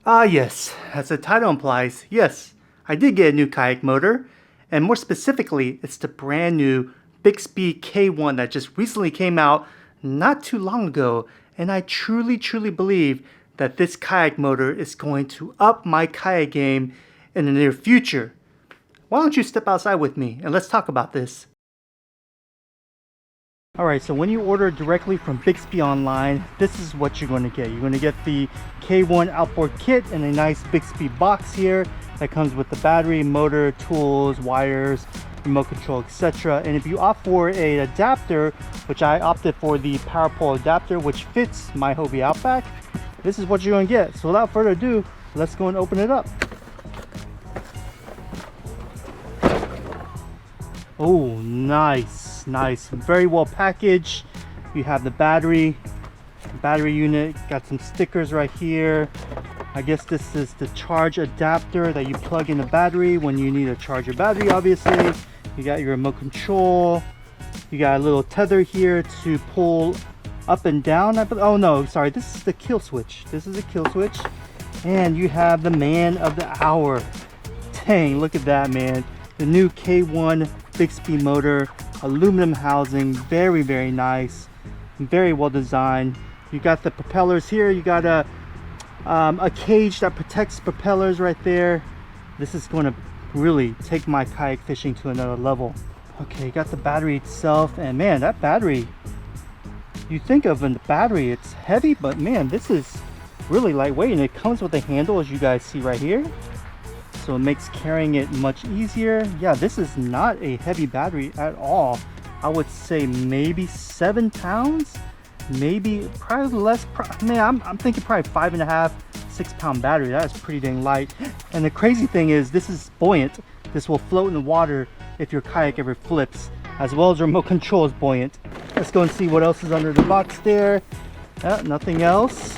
Ah yes, as the title implies, yes, I did get a new kayak motor, and more specifically, it's the brand new Bixpy K-1 that just recently came out not too long ago, and I truly believe that this kayak motor is going to up my kayak game in the near future. Why don't you step outside with me and let's talk about this. Alright, so when you order directly from Bixpy online, this is what you're going to get. You're going to get the K-1 Outboard Kit in a nice Bixpy box here that comes with the battery, motor, tools, wires, remote control, etc. And if you opt for an adapter, which I opted for the power pole adapter, which fits my Hobie Outback, this is what you're going to get. So without further ado, let's go and open it up. Oh, nice. Very well packaged. You have the battery unit, got some stickers right here. I guess this is the charge adapter that you plug in the battery when you need to charge your battery, obviously. You got your remote control. You got a little tether here to pull up and down. Oh no, sorry, this is the kill switch. And you have the man of the hour. Dang, look at that, man. The new K-1 Bixpy motor, aluminum housing, very nice, very well designed. You got the propellers here. You got a cage that protects propellers right there. This is going to really take my kayak fishing to another level. Okay, you got the battery itself, and man, that battery, you think of in the battery, it's heavy, but man, this is really lightweight, and it comes with a handle, as you guys see right here. So it makes carrying it much easier. Yeah, this is not a heavy battery at all. I would say maybe 7 pounds, maybe probably less. Man, I'm thinking probably 5.5, 6 pound battery. That is pretty dang light. And the crazy thing is, this is buoyant. This will float in the water if your kayak ever flips, as well as remote control is buoyant. Let's go and see what else is under the box there. Nothing else.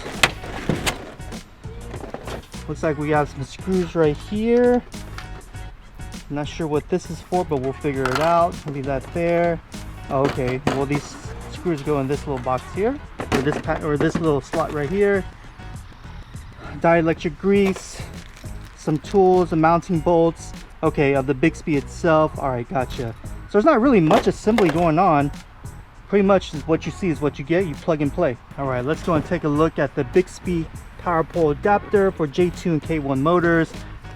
Looks like we got some screws right here. I'm not sure what this is for, but we'll figure it out. Leave that there. Oh, okay, well, these screws go in this little box here, or this little slot right here. Dielectric grease, some tools, and mounting bolts. Okay, of the Bixpy itself. All right, gotcha. So there's not really much assembly going on. Pretty much what you see is what you get. You plug and play. All right, let's go and take a look at the Bixpy power pole adapter for J2 and K1 motors.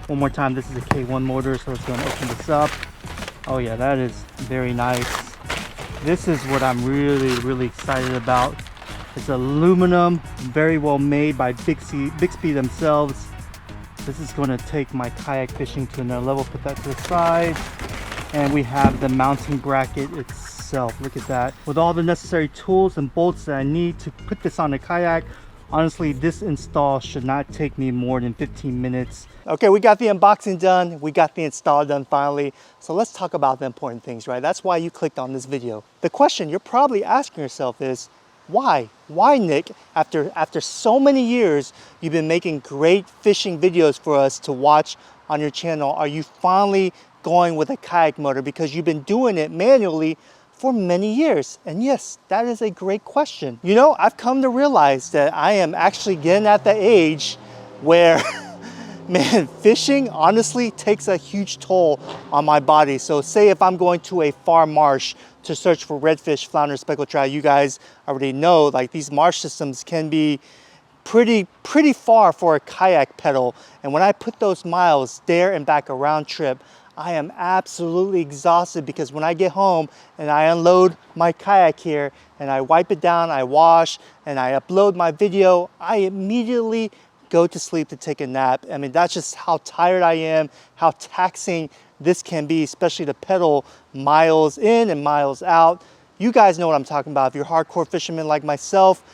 One more time, this is a K1 motor, so let's go and open this up. Oh yeah, that is very nice. This is what I'm really excited about. It's aluminum, very well made by Bixpy themselves. This is going to take my kayak fishing to another level. Put that to the side. And we have the mounting bracket itself. Look at that. With all the necessary tools and bolts that I need to put this on the kayak. Honestly, this install should not take me more than 15 minutes. Okay, we got the unboxing done. We got the install done finally. So let's talk about the important things, right? That's why you clicked on this video. The question you're probably asking yourself is, why? Why, Nick? After so many years, you've been making great fishing videos for us to watch on your channel. Are you finally going with a kayak motor? Because you've been doing it manually for many years. And yes, that is a great question. You know, I've come to realize that I am actually getting at the age where man, fishing honestly takes a huge toll on my body. So say if I'm going to a far marsh to search for redfish, flounder, speckled trout, you guys already know, like, these marsh systems can be pretty far for a kayak pedal. And when I put those miles there and back a round trip, I am absolutely exhausted, because when I get home and I unload my kayak here and I wipe it down, I wash, and I upload my video, I immediately go to sleep to take a nap. I mean, that's just how tired I am, how taxing this can be, especially to pedal miles in and miles out. You guys know what I'm talking about. If you're hardcore fishermen like myself,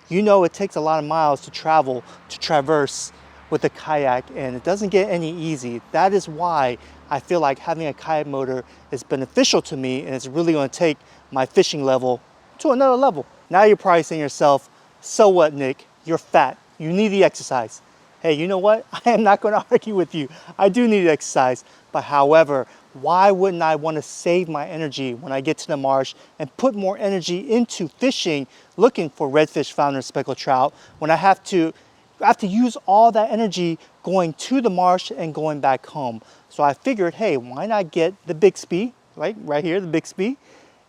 you know it takes a lot of miles to travel, to traverse with a kayak, and it doesn't get any easy. That is why I feel like having a kayak motor is beneficial to me, and it's really going to take my fishing level to another level. Now you're probably saying to yourself, so what, Nick? You're fat. You need the exercise. Hey, you know what? I am not going to argue with you. I do need exercise. But however, why wouldn't I want to save my energy when I get to the marsh and put more energy into fishing, looking for redfish, flounder, speckled trout, when I have to I have to use all that energy going to the marsh and going back home. So I figured, hey, why not get the Bixpy, right here, the Bixpy,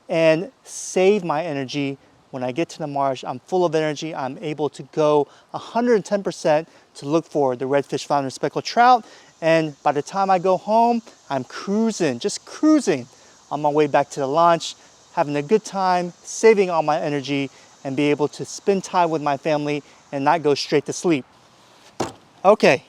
and save my energy. When I get to the marsh, I'm full of energy. I'm able to go 110% to look for the redfish, flounder, speckled trout. And by the time I go home, I'm cruising, just cruising on my way back to the launch, having a good time, saving all my energy, and be able to spend time with my family and not go straight to sleep. Okay,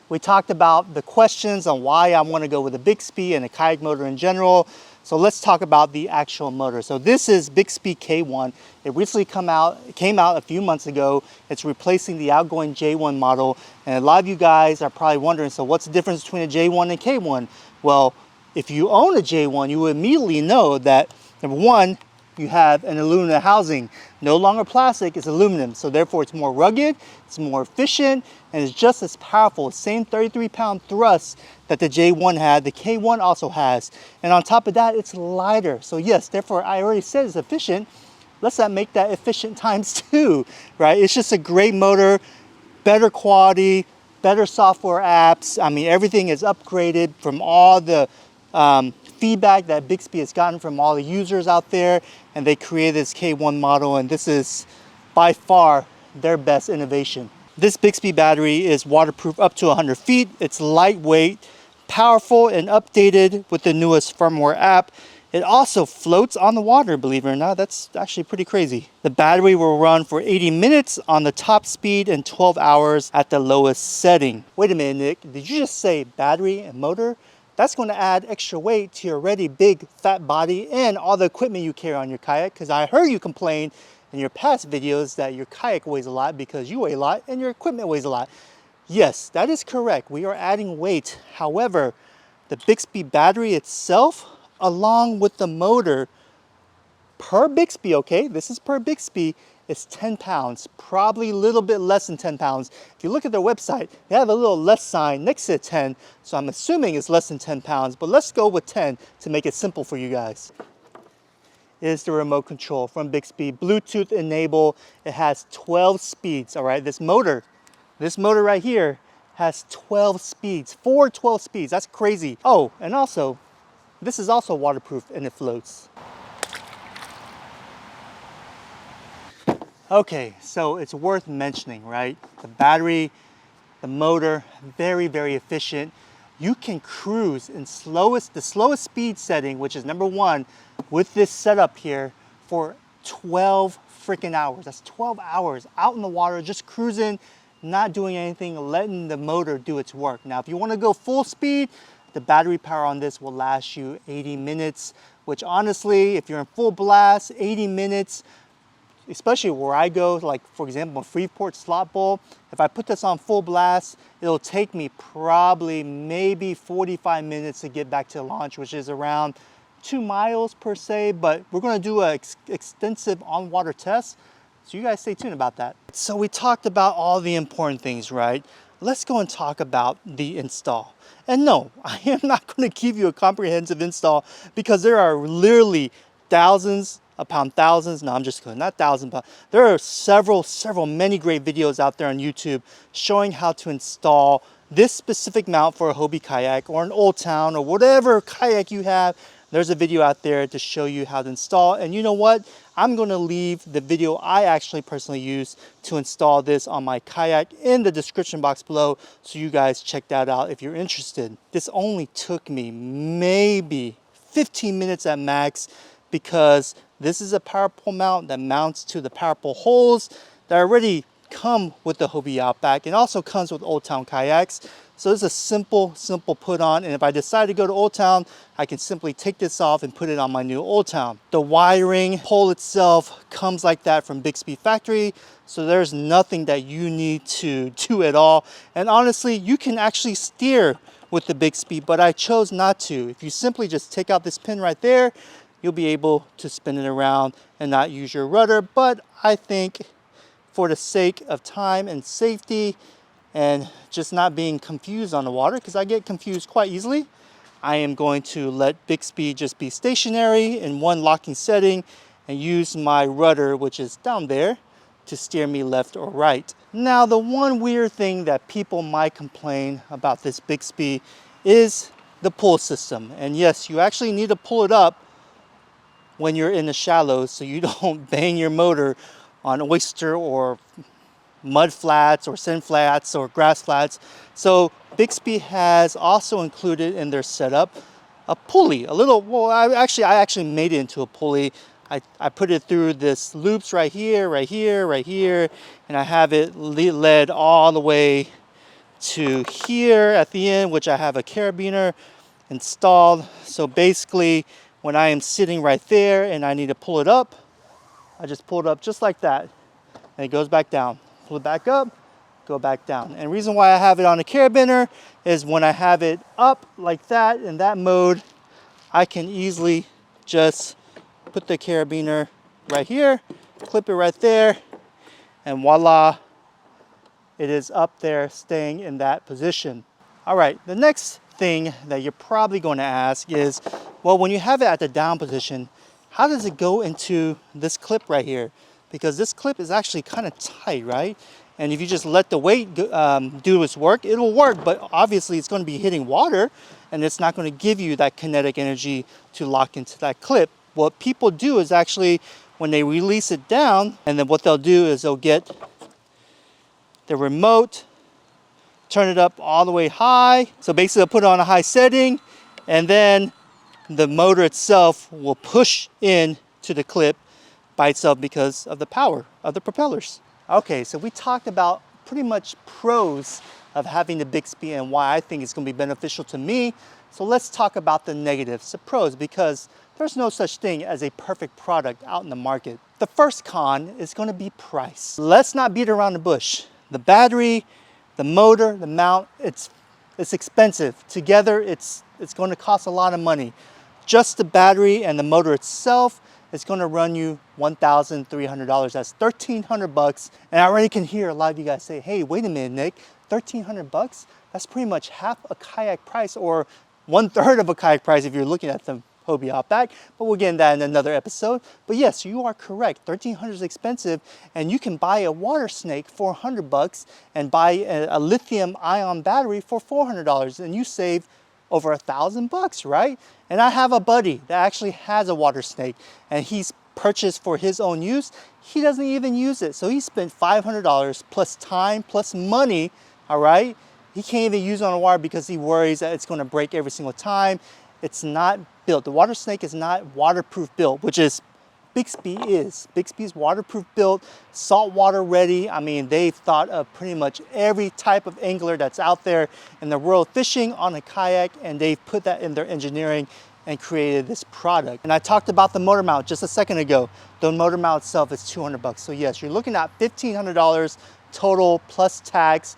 we talked about the questions on why I want to go with a Bixpy and a kayak motor in general. So let's talk about the actual motor. So this is Bixpy K-1. It recently came out a few months ago. It's replacing the outgoing J1 model. And a lot of you guys are probably wondering, so what's the difference between a J1 and K1? Well, if you own a J1, you will immediately know that, number one, you have an aluminum housing. No longer plastic, it's aluminum. So therefore it's more rugged, it's more efficient, and it's just as powerful. Same 33-pound thrust that the J1 had, the K1 also has. And on top of that, it's lighter. So yes, therefore I already said it's efficient. Let's not make that efficient times two, right? It's just a great motor, better quality, better software apps. I mean, everything is upgraded from all the feedback that Bixpy has gotten from all the users out there, and they created this K1 model, and this is by far their best innovation. This Bixpy battery is waterproof up to 100 feet. It's lightweight, powerful, and updated with the newest firmware app. It also floats on the water, believe it or not. That's actually pretty crazy. The battery will run for 80 minutes on the top speed and 12 hours at the lowest setting. Wait a minute, Nick, did you just say battery and motor? That's going to add extra weight to your already big fat body and all the equipment you carry on your kayak, because I heard you complain in your past videos that your kayak weighs a lot because you weigh a lot and your equipment weighs a lot. Yes, that is correct. We are adding weight. However, the Bixpy battery itself, along with the motor, per Bixpy, okay, this is per Bixpy, is 10 pounds, probably a little bit less than 10 pounds. If you look at their website, they have a little less sign next to 10, so I'm assuming it's less than 10 pounds, but let's go with 10 to make it simple for you guys. Is the remote control from Bixpy, Bluetooth enabled. It has 12 speeds, all right? This motor right here has 12 speeds, 12 speeds, that's crazy. Oh, and also, this is also waterproof and it floats. Okay, so it's worth mentioning, right? The battery, the motor, very, very efficient. You can cruise in the slowest speed setting, which is number 1, with this setup here for 12 freaking hours. That's 12 hours out in the water, just cruising, not doing anything, letting the motor do its work. Now, if you want to go full speed, the battery power on this will last you 80 minutes, which honestly, if you're in full blast, 80 minutes, especially where I go, like for example, Freeport Slot Bowl, if I put this on full blast, it'll take me probably maybe 45 minutes to get back to the launch, which is around 2 miles per se, but we're gonna do an extensive on-water test, so you guys stay tuned about that. So we talked about all the important things, right? Let's go and talk about the install. And no, I am not gonna give you a comprehensive install because there are literally thousands upon thousands, no, I'm just kidding, not thousands, but there are many great videos out there on YouTube showing how to install this specific mount for a Hobie kayak or an Old Town or whatever kayak you have. There's a video out there to show you how to install. And you know what? I'm going to leave the video I actually personally use to install this on my kayak in the description box below, so you guys check that out if you're interested. This only took me maybe 15 minutes at max, because this is a power pole mount that mounts to the power pole holes that already come with the Hobie Outback and also comes with Old Town kayaks. So it's a simple put on, and if I decide to go to Old Town, I can simply take this off and put it on my new Old Town. The wiring pole itself comes like that from Bixpy factory, so there's nothing that you need to do at all. And honestly, you can actually steer with the Bixpy, but I chose not to. If you simply just take out this pin right there, you'll be able to spin it around and not use your rudder. But I think for the sake of time and safety and just not being confused on the water, because I get confused quite easily, I am going to let Bixpy just be stationary in one locking setting and use my rudder, which is down there, to steer me left or right. Now, the one weird thing that people might complain about this Bixpy is the pull system. And yes, you actually need to pull it up when you're in the shallows so you don't bang your motor on oyster or mud flats or sand flats or grass flats. So Bixpy has also included in their setup a pulley, a little, well, I actually made it into a pulley. I put it through this loops right here, right here, right here, and I have it led all the way to here at the end, which I have a carabiner installed. So basically, when I am sitting right there and I need to pull it up, I just pull it up just like that, and it goes back down. Pull it back up, go back down. And the reason why I have it on a carabiner is when I have it up like that in that mode, I can easily just put the carabiner right here, clip it right there, and voila, it is up there staying in that position. All right, the next thing that you're probably going to ask is, well, when you have it at the down position, how does it go into this clip right here? Because this clip is actually kind of tight, right? And if you just let the weight do its work, it'll work, but obviously it's going to be hitting water and it's not going to give you that kinetic energy to lock into that clip. What people do is actually, when they release it down, and then what they'll do is they'll get the remote, turn it up all the way high. So basically they'll put it on a high setting, and then the motor itself will push in to the clip by itself because of the power of the propellers. Okay, so we talked about pretty much pros of having the Bixpy and why I think it's going to be beneficial to me. So let's talk about the negatives, the pros, because there's no such thing as a perfect product out in the market. The first con is going to be price. Let's not beat around the bush. The battery, the motor, the mount, it's expensive. Together, it's going to cost a lot of money. Just the battery and the motor itself is going to run you $1,300. That's $1,300. And I already can hear a lot of you guys say, hey, wait a minute, Nick, $1,300? That's pretty much half a kayak price, or 1/3 of a kayak price if you're looking at the Hobie Outback, but we'll get into that in another episode. But yes, you are correct. $1,300 is expensive, and you can buy a water snake for $100 and buy a lithium ion battery for $400, and you save over $1,000, right? And I have a buddy that actually has a water snake, and he's purchased for his own use. He doesn't even use it, so he spent $500 plus time plus money. All right, he can't even use it on the water because he worries that it's going to break every single time. It's not built. The water snake is not waterproof built, which is Bixpy is. Bixpy's waterproof built, saltwater ready. I mean, they've thought of pretty much every type of angler that's out there in the world fishing on a kayak, and they've put that in their engineering and created this product. And I talked about the motor mount just a second ago. The motor mount itself is $200. So yes, you're looking at $1,500 total plus tax.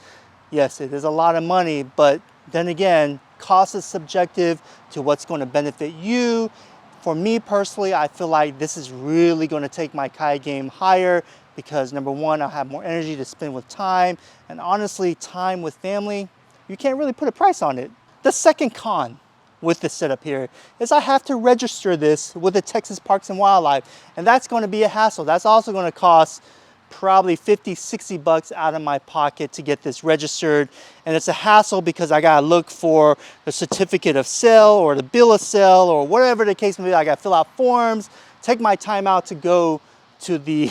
Yes, it is a lot of money, but then again, cost is subjective to what's going to benefit you. For me personally, I feel like this is really going to take my kayak game higher because number one, I'll have more energy to spend with time, and honestly, time with family, you can't really put a price on it. The second con with this setup here is I have to register this with the Texas Parks and Wildlife, and that's going to be a hassle. That's also going to cost probably $50-$60 out of my pocket to get this registered, and it's a hassle because I gotta look for the certificate of sale or the bill of sale or whatever the case may be. I gotta fill out forms, take my time out to go to the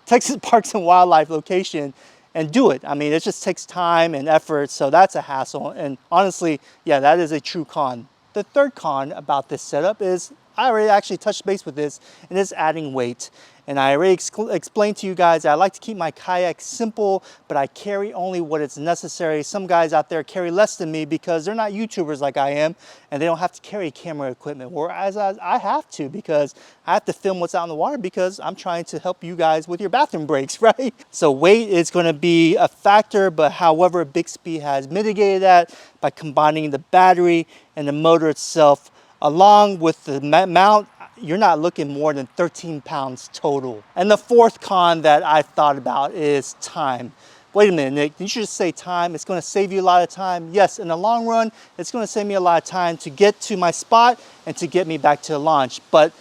Texas Parks and Wildlife location and do it. I mean, it just takes time and effort, so that's a hassle, and honestly, yeah, that is a true con. The third con about this setup is I already actually touched base with this, and it's adding weight. And I already explained to you guys, I like to keep my kayak simple, but I carry only what is necessary. Some guys out there carry less than me because they're not YouTubers like I am, and they don't have to carry camera equipment, whereas I have to, because I have to film what's out in the water because I'm trying to help you guys with your bathroom breaks, right? So weight is going to be a factor, but however, Bixpy has mitigated that by combining the battery and the motor itself along with the mount. You're not looking more than 13 pounds total. And the fourth con that I've thought about is time. Wait a minute, Nick, didn't you just say time? It's going to save you a lot of time. Yes, in the long run, it's going to save me a lot of time to get to my spot and to get me back to the launch. But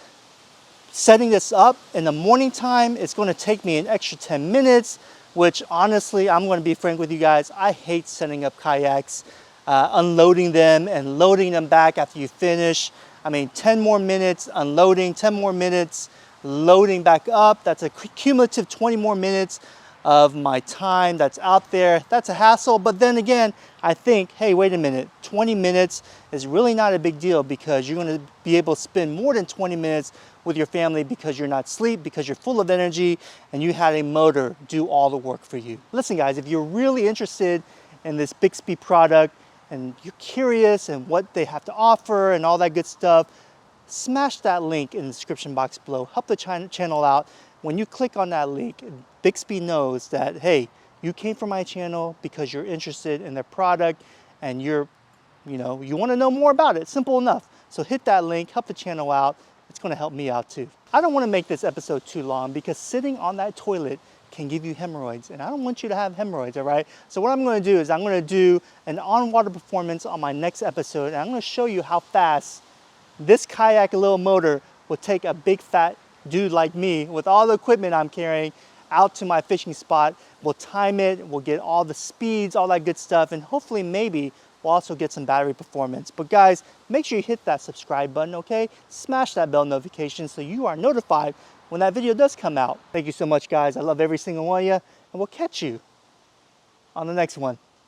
Setting this up in the morning time, it's going to take me an extra 10 minutes, which honestly, I'm going to be frank with you guys, I hate setting up kayaks, unloading them and loading them back after you finish. I mean, 10 more minutes unloading, 10 more minutes loading back up. That's a cumulative 20 more minutes of my time that's out there. That's a hassle, but then again, I think, hey, wait a minute, 20 minutes is really not a big deal because you're gonna be able to spend more than 20 minutes with your family because you're not asleep, because you're full of energy, and you had a motor do all the work for you. Listen guys, if you're really interested in this Bixpy product and you're curious and what they have to offer and all that good stuff, smash that link in the description box below. Help the channel out. When you click on that link, Bixpy knows that, hey, you came from my channel because you're interested in their product and you want to know more about it. Simple enough. So hit that link, help the channel out. It's going to help me out too. I don't want to make this episode too long because sitting on that toilet can give you hemorrhoids, and I don't want you to have hemorrhoids, all right? So what I'm going to do is I'm going to do an on-water performance on my next episode, and I'm going to show you how fast this kayak little motor will take a big fat dude like me with all the equipment I'm carrying out to my fishing spot. We'll time it, we'll get all the speeds, all that good stuff, and hopefully maybe we'll also get some battery performance. But guys, make sure you hit that subscribe button, okay? Smash that bell notification so you are notified when that video does come out. Thank you so much guys, I love every single one of you, and we'll catch you on the next one.